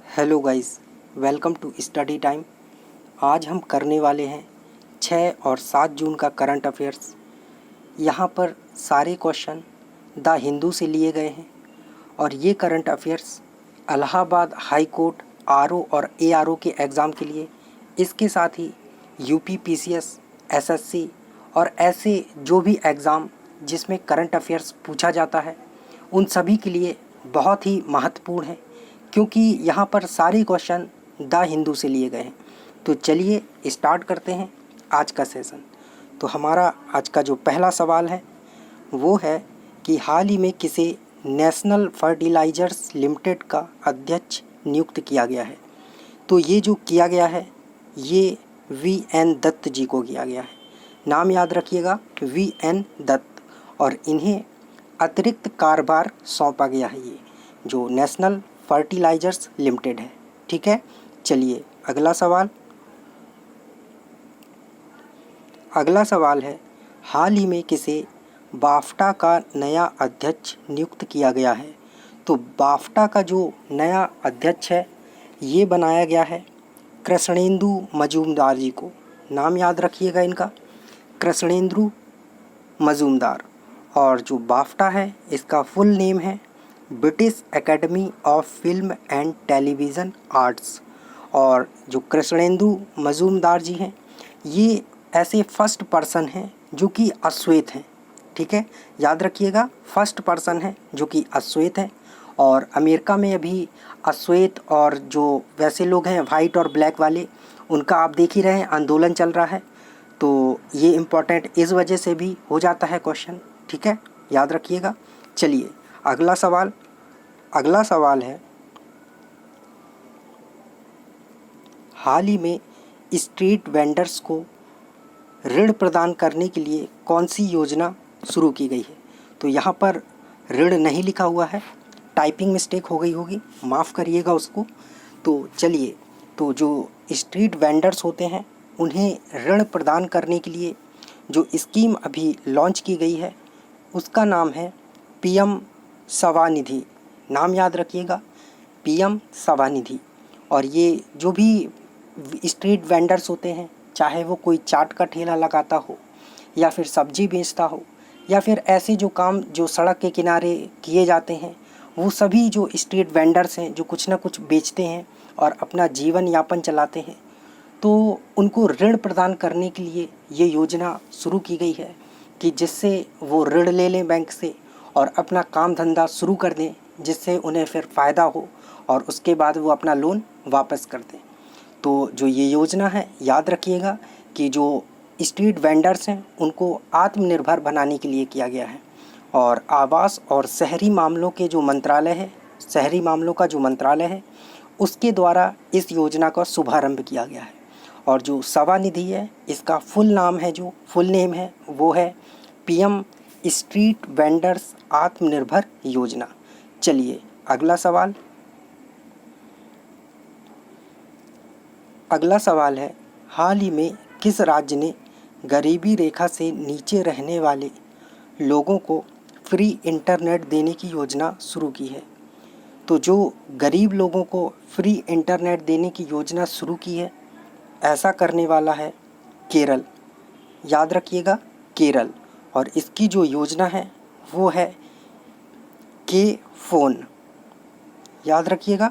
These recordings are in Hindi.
Hello guys, welcome to study time. आज हम करने वाले हैं 6 और 7 जून का करंट अफेयर्स। यहाँ पर सारे क्वेश्चन द हिंदू से लिए गए हैं और ये current affairs Allahabad high court RO और एआरओ के एग्ज़ाम के लिए, इसके साथ ही यूपी पीसीएस, एसएससी और ऐसे जो भी एग्ज़ाम जिसमें करंट अफेयर्स पूछा जाता है उन सभी के लिए बहुत ही महत्वपूर्ण है, क्योंकि यहाँ पर सारे क्वेश्चन द हिंदू से लिए गए हैं। तो चलिए स्टार्ट करते हैं आज का सेशन। तो हमारा आज का जो पहला सवाल है वो है कि हाल ही में किसे नेशनल फर्टिलाइजर्स लिमिटेड का अध्यक्ष नियुक्त किया गया है। तो ये जो किया गया है ये वी.एन. दत्त जी को किया गया है। नाम याद रखिएगा, वी.एन. दत्त, और इन्हें अतिरिक्त कार्यभार सौंपा गया है, ये जो नेशनल फर्टिलाइजर्स लिमिटेड है। ठीक है, चलिए अगला सवाल है हाल ही में किसे बाफ्टा का नया अध्यक्ष नियुक्त किया गया है। तो बाफ्टा का जो नया अध्यक्ष है ये बनाया गया है कृष्णेंदु मजूमदार जी को। नाम याद रखिएगा इनका, कृष्णेंदु मजूमदार। और जो बाफ्टा है इसका फुल नेम है British academy of film and television arts. और जो कृष्णेंदु मजूमदार जी हैं ये ऐसे फर्स्ट पर्सन हैं जो कि अश्वेत हैं। ठीक है, याद रखिएगा, फर्स्ट पर्सन है जो कि अश्वेत है। और अमेरिका में अभी अश्वेत और जो वैसे लोग हैं वाइट और ब्लैक वाले, उनका आप देख ही रहे हैं आंदोलन चल रहा है। तो ये इम्पोर्टेंट इस वजह से भी हो जाता है क्वेश्चन। ठीक है, याद रखिएगा। चलिए अगला सवाल है हाल ही में स्ट्रीट वेंडर्स को ऋण प्रदान करने के लिए कौन सी योजना शुरू की गई है। तो यहाँ पर ऋण नहीं लिखा हुआ है, टाइपिंग मिस्टेक हो गई होगी, माफ़ करिएगा उसको। तो चलिए, तो जो स्ट्रीट वेंडर्स होते हैं उन्हें ऋण प्रदान करने के लिए जो स्कीम अभी लॉन्च की गई है उसका नाम है पीएम स्वनिधि। नाम याद रखिएगा, पीएम स्वनिधि। और ये जो भी स्ट्रीट वेंडर्स होते हैं, चाहे वो कोई चाट का ठेला लगाता हो या फिर सब्जी बेचता हो या फिर ऐसे जो काम जो सड़क के किनारे किए जाते हैं, वो सभी जो स्ट्रीट वेंडर्स हैं जो कुछ ना कुछ बेचते हैं और अपना जीवन यापन चलाते हैं, तो उनको ऋण प्रदान करने के लिए ये योजना शुरू की गई है कि जिससे वो ऋण ले लें बैंक से और अपना काम धंधा शुरू कर दें, जिससे उन्हें फिर फ़ायदा हो और उसके बाद वो अपना लोन वापस कर दें। तो जो ये योजना है, याद रखिएगा कि जो स्ट्रीट वेंडर्स हैं उनको आत्मनिर्भर बनाने के लिए किया गया है। और आवास और शहरी मामलों के जो मंत्रालय है, शहरी मामलों का जो मंत्रालय है, उसके द्वारा इस योजना का शुभारंभ किया गया है। और जो स्वनिधि है इसका फुल नेम है वो है पीएम स्ट्रीट वेंडर्स आत्मनिर्भर योजना। चलिए अगला सवाल है हाल ही में किस राज्य ने गरीबी रेखा से नीचे रहने वाले लोगों को फ्री इंटरनेट देने की योजना शुरू की है। तो जो गरीब लोगों को फ्री इंटरनेट देने की योजना शुरू की है, ऐसा करने वाला है केरल। याद रखिएगा, केरल। और इसकी जो योजना है वो है के फ़ोन। याद रखिएगा,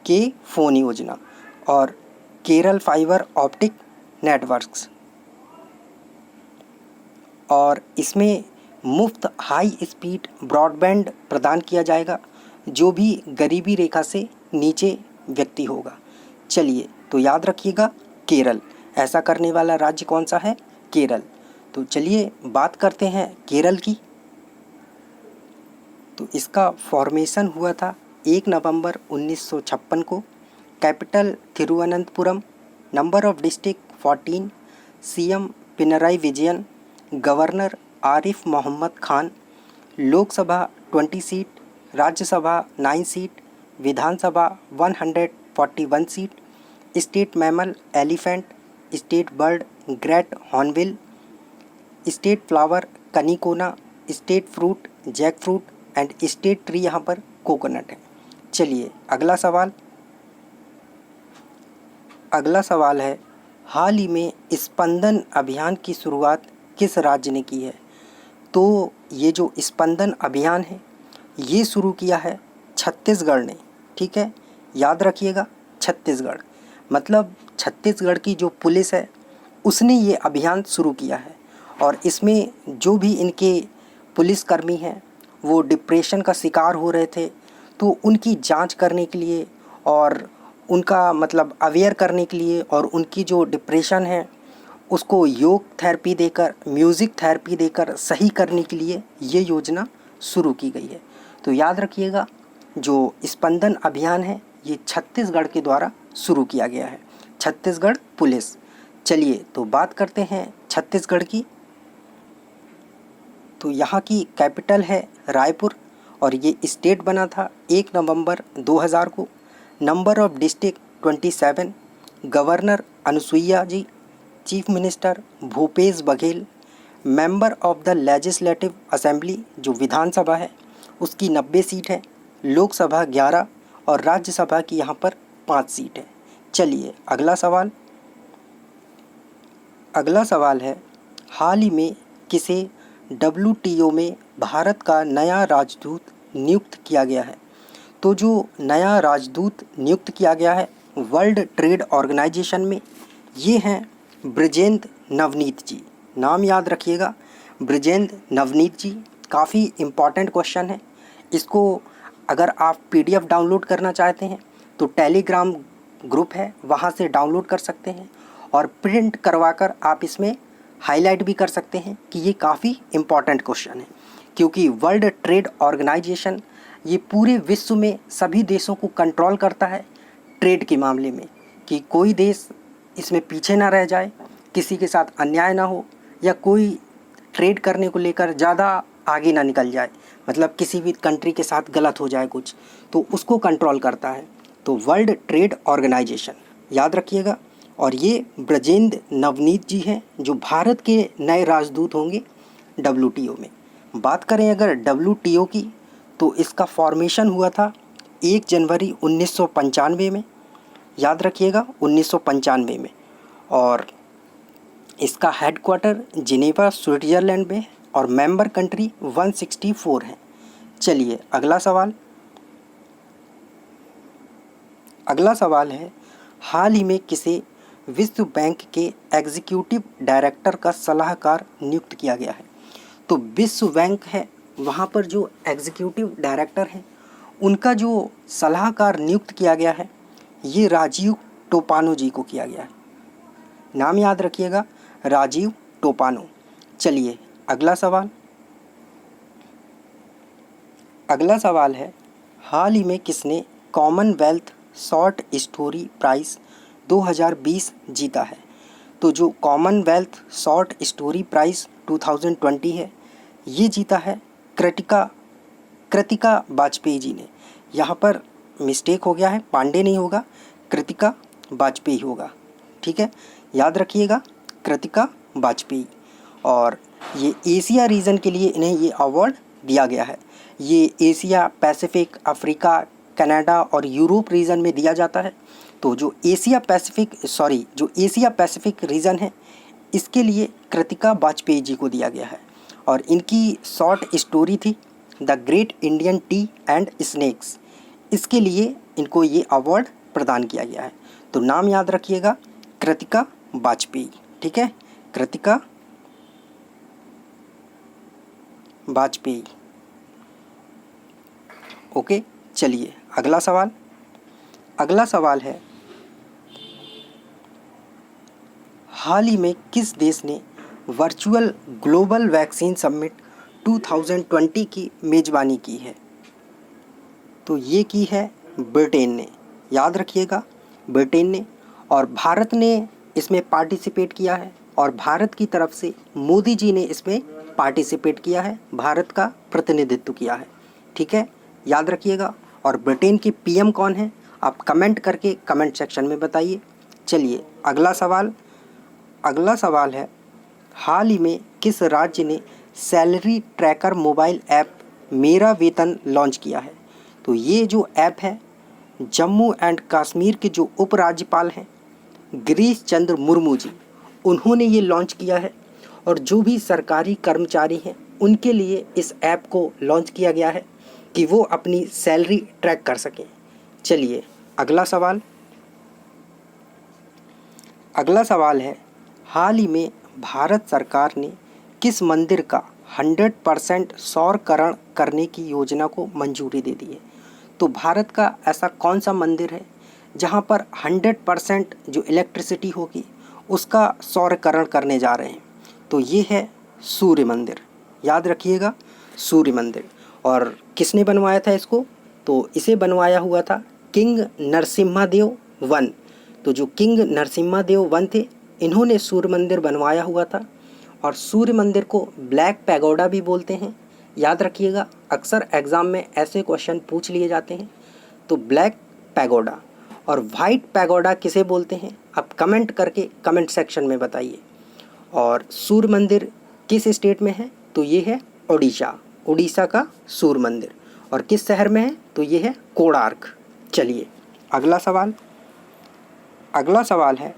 के फ़ोन योजना और केरल फाइबर ऑप्टिक नेटवर्क्स। और इसमें मुफ्त हाई स्पीड ब्रॉडबैंड प्रदान किया जाएगा जो भी गरीबी रेखा से नीचे व्यक्ति होगा। चलिए, तो याद रखिएगा केरल, ऐसा करने वाला राज्य कौन सा है? केरल। तो चलिए बात करते हैं केरल की। तो इसका फॉर्मेशन हुआ था 1 नवंबर 1956 को। Capital Thiruvananthapuram, number of district 14, CM Pinarayi Vijayan, governor Arif Mohammad Khan, Lok Sabha 20 seat, Rajya Sabha 9 seat, Vidhan Sabha 141 seat, state mammal elephant, state bird great hornbill, state flower kanikonna, state fruit jackfruit and state tree यहाँ पर कोकोनट है। चलिए अगला अगला सवाल है, हाल ही में स्पंदन अभियान की शुरुआत किस राज्य ने की है? तो ये जो स्पंदन अभियान है ये शुरू किया है छत्तीसगढ़ ने। ठीक है, याद रखिएगा, छत्तीसगढ़। मतलब छत्तीसगढ़ की जो पुलिस है उसने ये अभियान शुरू किया है। और इसमें जो भी इनके पुलिसकर्मी हैं वो डिप्रेशन का शिकार हो रहे थे, तो उनकी जांच करने के लिए और उनका मतलब अवेयर करने के लिए और उनकी जो डिप्रेशन है उसको योग थेरेपी देकर, म्यूज़िक थेरेपी देकर सही करने के लिए ये योजना शुरू की गई है। तो याद रखिएगा, जो स्पंदन अभियान है ये छत्तीसगढ़ के द्वारा शुरू किया गया है, छत्तीसगढ़ पुलिस। चलिए तो बात करते हैं छत्तीसगढ़ की। तो यहाँ की कैपिटल है रायपुर और ये स्टेट बना था 1 नवंबर 2000 को। Number of district 27, governor Anusuiya ji, chief minister Bhupesh Baghel, member of the legislative assembly जो विधानसभा है उसकी 90 सीट है, लोकसभा 11 और राज्यसभा की यहाँ पर 5 सीट है। चलिए अगला सवाल है, हाल ही में किसे WTO में भारत का नया राजदूत नियुक्त किया गया है? तो जो नया राजदूत नियुक्त किया गया है वर्ल्ड ट्रेड ऑर्गेनाइजेशन में, ये हैं ब्रिजेंद्र नवनीत जी। नाम याद रखिएगा, ब्रिजेंद्र नवनीत जी। काफ़ी इम्पॉर्टेंट क्वेश्चन है। इसको अगर आप PDF डाउनलोड करना चाहते हैं तो टेलीग्राम ग्रुप है, वहाँ से डाउनलोड कर सकते हैं और प्रिंट करवाकर आप इसमें हाईलाइट भी कर सकते हैं कि ये काफ़ी इम्पॉर्टेंट क्वेश्चन है। क्योंकि वर्ल्ड ट्रेड ऑर्गेनाइजेशन ये पूरे विश्व में सभी देशों को कंट्रोल करता है ट्रेड के मामले में, कि कोई देश इसमें पीछे ना रह जाए, किसी के साथ अन्याय ना हो या कोई ट्रेड करने को लेकर ज़्यादा आगे ना निकल जाए, मतलब किसी भी कंट्री के साथ गलत हो जाए कुछ, तो उसको कंट्रोल करता है। तो वर्ल्ड ट्रेड ऑर्गेनाइजेशन याद रखिएगा। और ये ब्रजेंद्र नवनीत जी हैं जो भारत के नए राजदूत होंगे WTO में। बात करें अगर WTO की, तो इसका फॉर्मेशन हुआ था 1 जनवरी 1995 में। याद रखिएगा 1995 में। और इसका हेडक्वार्टर जिनेवा स्विट्ज़रलैंड में और मेंबर कंट्री 164 हैं। चलिए अगला सवाल है, हाल ही में किसे विश्व बैंक के एग्जीक्यूटिव डायरेक्टर का सलाहकार नियुक्त किया गया है? तो विश्व बैंक है, वहाँ पर जो एग्जीक्यूटिव डायरेक्टर हैं उनका जो सलाहकार नियुक्त किया गया है ये राजीव टोपानो जी को किया गया है। नाम याद रखिएगा, राजीव टोपानो। चलिए अगला सवाल है, हाल ही में किसने कॉमनवेल्थ शॉर्ट स्टोरी प्राइज़ 2020 जीता है? तो जो कॉमनवेल्थ शॉर्ट स्टोरी प्राइज़ 2020 है ये जीता है कृतिका वाजपेयी जी ने। यहाँ पर मिस्टेक हो गया है, पांडे नहीं होगा, कृतिका वाजपेयी होगा। ठीक है, याद रखिएगा, कृतिका वाजपेयी। और ये एशिया रीजन के लिए इन्हें ये अवार्ड दिया गया है। ये एशिया, पैसिफिक, अफ्रीका, कनाडा और यूरोप रीजन में दिया जाता है। तो जो एशिया पैसिफिक रीजन है इसके लिए कृतिका वाजपेयी जी को दिया गया है। और इनकी शॉर्ट स्टोरी थी the great Indian T and snacks, इसके लिए इनको ये अवार्ड प्रदान किया गया है। तो नाम याद रखिएगा, कृतिका वाजपेयी। ठीक है, कृतिका वाजपेयी। ओके, चलिए अगला सवाल है, हाल ही में किस देश ने वर्चुअल ग्लोबल वैक्सीन समिट 2020 की मेज़बानी की है? तो ये की है ब्रिटेन ने। याद रखिएगा, ब्रिटेन ने। और भारत ने इसमें पार्टिसिपेट किया है और भारत की तरफ से मोदी जी ने इसमें पार्टिसिपेट किया है, भारत का प्रतिनिधित्व किया है। ठीक है, याद रखिएगा। और ब्रिटेन के PM कौन है आप कमेंट करके कमेंट सेक्शन में बताइए। चलिए अगला सवाल है, हाल ही में किस राज्य ने सैलरी ट्रैकर मोबाइल ऐप मेरा वेतन लॉन्च किया है? तो ये जो ऐप है जम्मू एंड कश्मीर के जो उपराज्यपाल हैं गिरीश चंद्र मुर्मू जी, उन्होंने ये लॉन्च किया है और जो भी सरकारी कर्मचारी हैं उनके लिए इस ऐप को लॉन्च किया गया है कि वो अपनी सैलरी ट्रैक कर सकें। चलिए अगला सवाल है, हाल ही में भारत सरकार ने किस मंदिर का 100% सौरकरण करने की योजना को मंजूरी दे दी है? तो भारत का ऐसा कौन सा मंदिर है जहां पर 100% जो इलेक्ट्रिसिटी होगी उसका सौरकरण करने जा रहे हैं? तो ये है सूर्य मंदिर। याद रखिएगा, सूर्य मंदिर। और किसने बनवाया था इसको? तो इसे बनवाया हुआ था किंग नरसिम्हादेव वन। तो जो किंग नरसिम्हादेव वन थे, इन्होंने सूर्य मंदिर बनवाया हुआ था। और सूर्य मंदिर को ब्लैक पैगोडा भी बोलते हैं। याद रखिएगा, अक्सर एग्ज़ाम में ऐसे क्वेश्चन पूछ लिए जाते हैं। तो ब्लैक पैगोडा और वाइट पैगोडा किसे बोलते हैं? आप कमेंट करके कमेंट सेक्शन में बताइए। और सूर्य मंदिर किस स्टेट में है? तो ये है उड़ीसा का सूर्य मंदिर। और किस शहर में है? तो ये है कोणार्क। चलिए अगला सवाल है,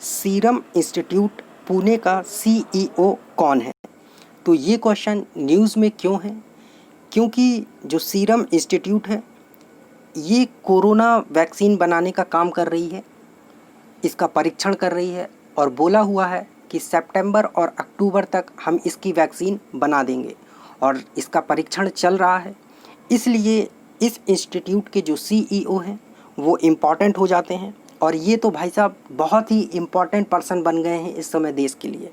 सीरम इंस्टीट्यूट पुणे का CEO कौन है? तो ये क्वेश्चन न्यूज़ में क्यों है? क्योंकि जो सीरम इंस्टीट्यूट है ये कोरोना वैक्सीन बनाने का काम कर रही है, इसका परीक्षण कर रही है और बोला हुआ है कि सितंबर और अक्टूबर तक हम इसकी वैक्सीन बना देंगे और इसका परीक्षण चल रहा है। इसलिए इस इंस्टीट्यूट के जो CEO हैं वो इम्पॉर्टेंट हो जाते हैं। और ये तो भाई साहब बहुत ही इम्पॉर्टेंट पर्सन बन गए हैं इस समय देश के लिए।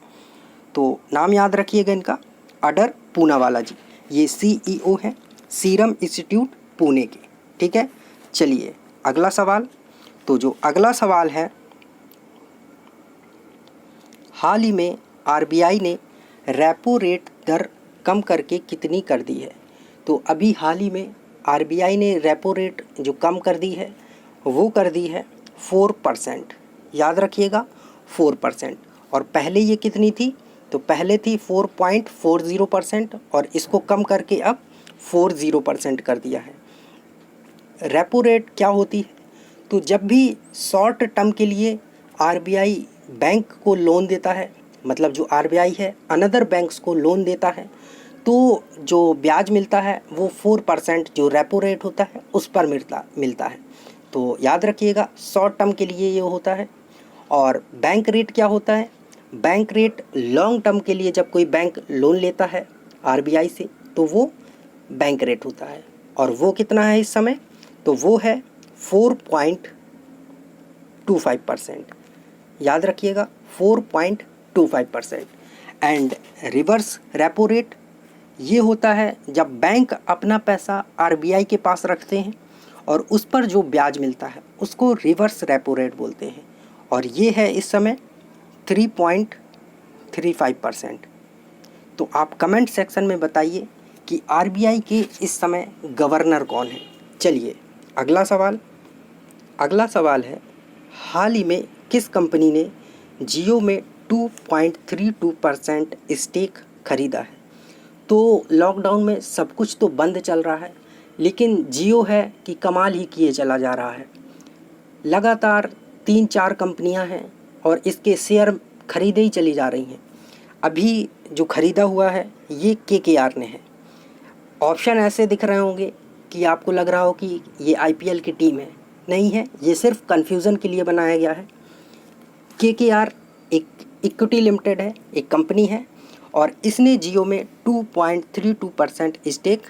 तो नाम याद रखिएगा इनका, अडर पूनावाला जी। ये CEO हैं सीरम इंस्टीट्यूट पुणे के। ठीक है, चलिए अगला सवाल। तो जो अगला सवाल है, हाल ही में RBI ने रेपो रेट दर कम करके कितनी कर दी है? तो अभी हाल ही में RBI ने रेपो रेट जो कम कर दी है वो कर दी है 4%। याद रखिएगा 4%। और पहले ये कितनी थी? तो पहले थी 4.40% और इसको कम करके अब 40% कर दिया है। रेपो रेट क्या होती है? तो जब भी शॉर्ट टर्म के लिए RBI बैंक को लोन देता है, मतलब जो RBI है अनदर बैंक्स को लोन देता है, तो जो ब्याज मिलता है वो 4% जो रेपो रेट होता है उस पर मिलता है। तो याद रखिएगा शॉर्ट टर्म के लिए ये होता है। और बैंक रेट क्या होता है? बैंक रेट लॉन्ग टर्म के लिए जब कोई बैंक लोन लेता है RBI से तो वो बैंक रेट होता है। और वो कितना है इस समय? तो वो है 4.25%। याद रखिएगा 4.25%। एंड रिवर्स रेपो रेट ये होता है जब बैंक अपना पैसा RBI के पास रखते हैं और उस पर जो ब्याज मिलता है उसको रिवर्स रेपो रेट बोलते हैं। और ये है इस समय 3.35%। तो आप कमेंट सेक्शन में बताइए कि RBI के इस समय गवर्नर कौन है। चलिए अगला सवाल है, हाल ही में किस कंपनी ने जियो में 2.32% स्टेक खरीदा है? तो लॉकडाउन में सब कुछ तो बंद चल रहा है, लेकिन जियो है कि कमाल ही किए चला जा रहा है। लगातार 3-4 कंपनियां हैं और इसके शेयर खरीदे ही चली जा रही हैं। अभी जो ख़रीदा हुआ है ये KKR ने है। ऑप्शन ऐसे दिख रहे होंगे कि आपको लग रहा हो कि ये IPL की टीम है। नहीं है, ये सिर्फ कन्फ्यूज़न के लिए बनाया गया है। KKR एक इक्विटी लिमिटेड है, एक कंपनी है और इसने जियो में 2.32% स्टेक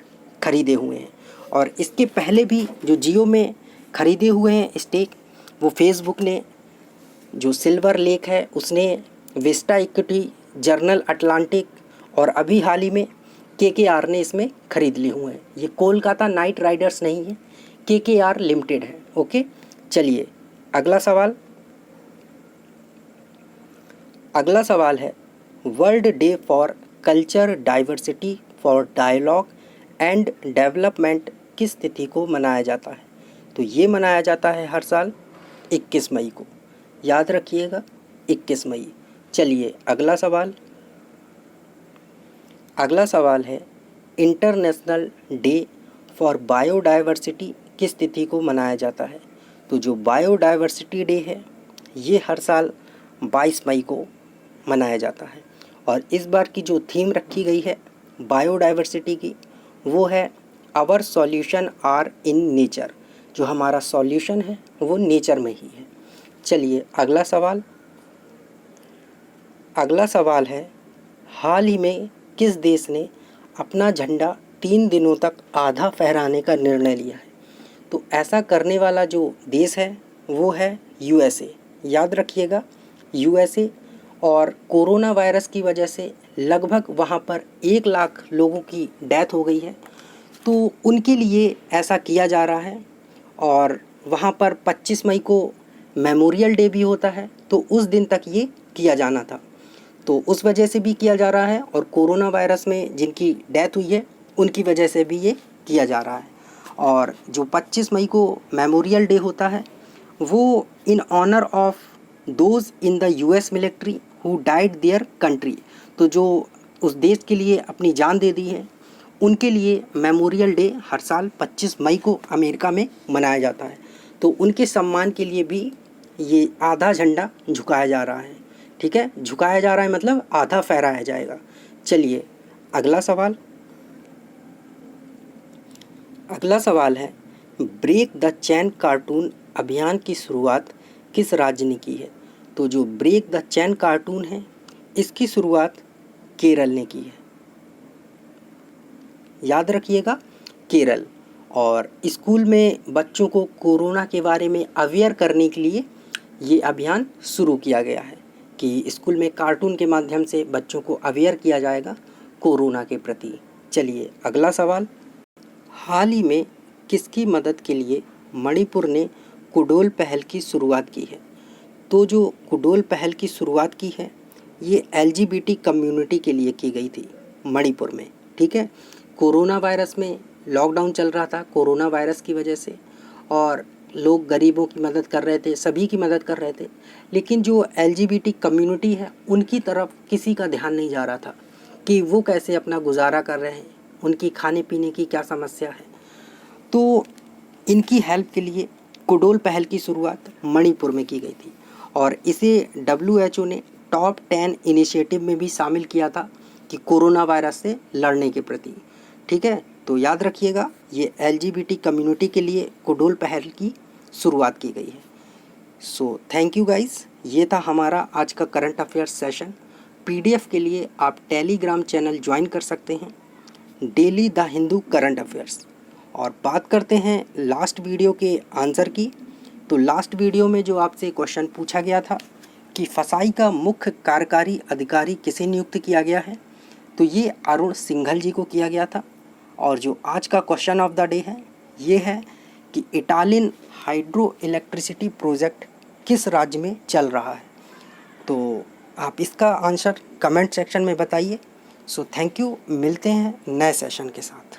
खरीदे हुए हैं। और इसके पहले भी जो जियो में खरीदे हुए हैं स्टेक, वो फेसबुक ने, जो सिल्वर लेक है उसने, विस्टा इक्विटी, जर्नल अटलांटिक और अभी हाल ही में KKR ने इसमें खरीद लिए हुए हैं। ये कोलकाता नाइट राइडर्स नहीं है, KKR लिमिटेड है। ओके, चलिए अगला सवाल है, world day for culture diversity for dialogue and development किस तिथि को मनाया जाता है? तो ये मनाया जाता है हर साल 21 मई को। याद रखिएगा 21 मई। चलिए अगला सवाल है, इंटरनेशनल डे फॉर बायोडाइवर्सिटी किस तिथि को मनाया जाता है? तो जो बायोडाइवर्सिटी डे है ये हर साल 22 मई को मनाया जाता है। और इस बार की जो थीम रखी गई है बायोडाइवर्सिटी की, वो है our solution are in nature. जो हमारा सॉल्यूशन है वो नेचर में ही है। चलिए अगला सवाल है, हाल ही में किस देश ने अपना झंडा 3 दिनों तक आधा फहराने का निर्णय लिया है? तो ऐसा करने वाला जो देश है वो है यूएसए। याद रखिएगा यूएसए। और कोरोना वायरस की वजह से लगभग वहाँ पर 1 लाख लोगों की डेथ हो गई है, तो उनके लिए ऐसा किया जा रहा है। और वहाँ पर 25 मई को मेमोरियल डे भी होता है, तो उस दिन तक ये किया जाना था, तो उस वजह से भी किया जा रहा है। और कोरोना वायरस में जिनकी डेथ हुई है उनकी वजह से भी ये किया जा रहा है। और जो 25 मई को मेमोरियल डे होता है वो in honour of those in the US military who died their country. तो जो उस देश के लिए अपनी जान दे दी है उनके लिए मेमोरियल डे हर साल 25 मई को अमेरिका में मनाया जाता है। तो उनके सम्मान के लिए भी ये आधा झंडा झुकाया जा रहा है। ठीक है, झुकाया जा रहा है मतलब आधा फहराया जाएगा। चलिए अगला सवाल है, ब्रेक द चैन कार्टून अभियान की शुरुआत किस राज्य ने की है? तो जो ब्रेक द चैन कार्टून है इसकी शुरुआत केरल ने की है। याद रखिएगा केरल। और स्कूल में बच्चों को कोरोना के बारे में अवेयर करने के लिए ये अभियान शुरू किया गया है कि स्कूल में कार्टून के माध्यम से बच्चों को अवेयर किया जाएगा कोरोना के प्रति। चलिए अगला सवाल, हाल ही में किसकी मदद के लिए मणिपुर ने कुडोल पहल की शुरुआत की है? तो जो कुडोल पहल की शुरुआत की है ये LGBT कम्युनिटी के लिए की गई थी मणिपुर में। ठीक है, कोरोना वायरस में लॉकडाउन चल रहा था कोरोना वायरस की वजह से, और लोग गरीबों की मदद कर रहे थे, सभी की मदद कर रहे थे, लेकिन जो LGBT कम्युनिटी है उनकी तरफ किसी का ध्यान नहीं जा रहा था कि वो कैसे अपना गुजारा कर रहे हैं, उनकी खाने पीने की क्या समस्या है। तो इनकी हेल्प के लिए कुडोल पहल की शुरुआत मणिपुर में की गई थी और इसे WHO ने टॉप 10 इनिशिएटिव में भी शामिल किया था कि कोरोना वायरस से लड़ने के प्रति। ठीक है, तो याद रखिएगा ये LGBT कम्युनिटी के लिए कुडोल पहल की शुरुआत की गई है। सो थैंक यू गाइस, ये था हमारा आज का करंट अफेयर्स सेशन। PDF के लिए आप टेलीग्राम चैनल ज्वाइन कर सकते हैं, daily the Hindu current affairs. और बात करते हैं लास्ट वीडियो के आंसर की। तो लास्ट वीडियो में जो आपसे क्वेश्चन पूछा गया था कि फसाई का मुख्य कार्यकारी अधिकारी किसे नियुक्त किया गया है, तो ये अरुण सिंघल जी को किया गया था। और जो आज का क्वेश्चन ऑफ द डे है ये है कि इटालियन हाइड्रो इलेक्ट्रिसिटी प्रोजेक्ट किस राज्य में चल रहा है? तो आप इसका आंसर कमेंट सेक्शन में बताइए। सो थैंक यू, मिलते हैं नए सेशन के साथ।